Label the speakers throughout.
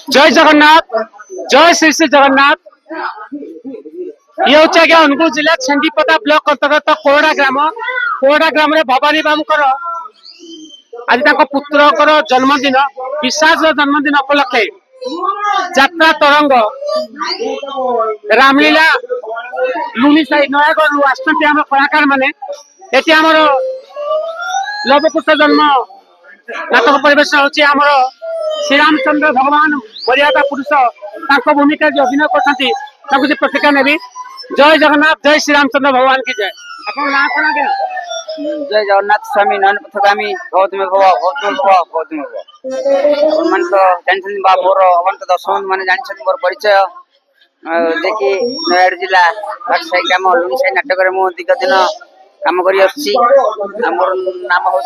Speaker 1: जय जगन्नाथ। जय श्री श्री जगन्नाथ। ये हूँ आज्ञा अनुगुल जिला छेंडीपदा ब्लॉक अंतर्गत कोरडा ग्राम भवानी बाबूकर आज पुत्र जन्मदिन विश्वास जन्मदिन उपलक्षे जात्रा तरंग रामलीला लुनी साई नयागढ़ आसुच्च कलाकार मैंने लवकुश जन्म नाटक परिवेश होमर श्रीरामचंद्र भगवान मर्यादा पुरुष भूमिका जो अभिनय कर प्रतिक्रिया नेबी। जय जगन्नाथ। जय श्रीरामचंद्र भगवान की जय। अपन ना कौन आज्ञा?
Speaker 2: जय जगन्नाथ स्वामी नयन पथगामी गौतम मन तो जानते मोर अवंत दर्शक मैंने जानते मोर परिचय जे कि नयागढ़ जिला बागसाई ग्राम लुणीसाई नाटक दिग दिन काम कर मोर नाम हूँ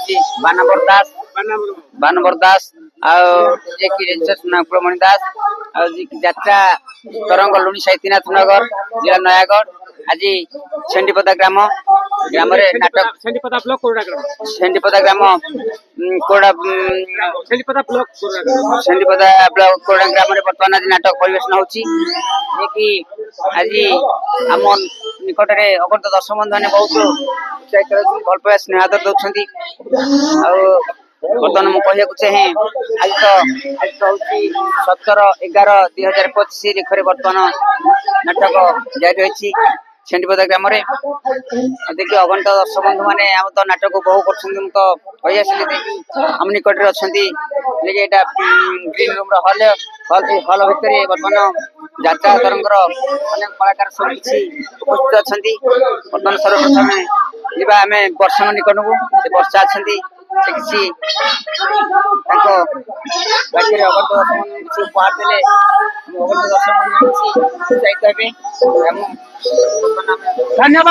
Speaker 2: बानवर दास जे कि कुलमणि दास जात्रा तरंग लुणीसाई तीनाथ नगर जिला नयागढ़ आज छेंडीपदा ग्राम नाटक
Speaker 1: छेंडीपदा ब्लॉक कोरडा ग्राम
Speaker 2: छेंडीपदा ग्राम कोरडा छेंडीपदा ब्लॉक कोरडा ग्राम बर्तमान आज नाटक परिवेशन होची कि आज आम निकट में अगत दर्शक बंधु मैंने बहुत भल पाया स्नेहादर दौरान बर्तमान मुझे कहूँ चाहे आज तो हूँ 17/11/2025 बर्तमान नाटक जारी रही छेंडीपदा ग्राम देखिए अगंत दर्शक बंधु मैंने आम तो नाटक उपभोग कर तो कही आसिले देखिए आम निकट अच्छा ग्रीन रूम हल हल भितर बर्तमान जात्रा तरंगर अनेक कलाकार सब किसी उपस्थित अच्छा बर्तमान सर्वप्रथम जा आम वर्षा निकट को से वर्षा अच्छा से किसी पाखे अगत दर्शक किसी उपहार देले अगत दर्शक उत्साहित हे।
Speaker 1: धन्यवाद।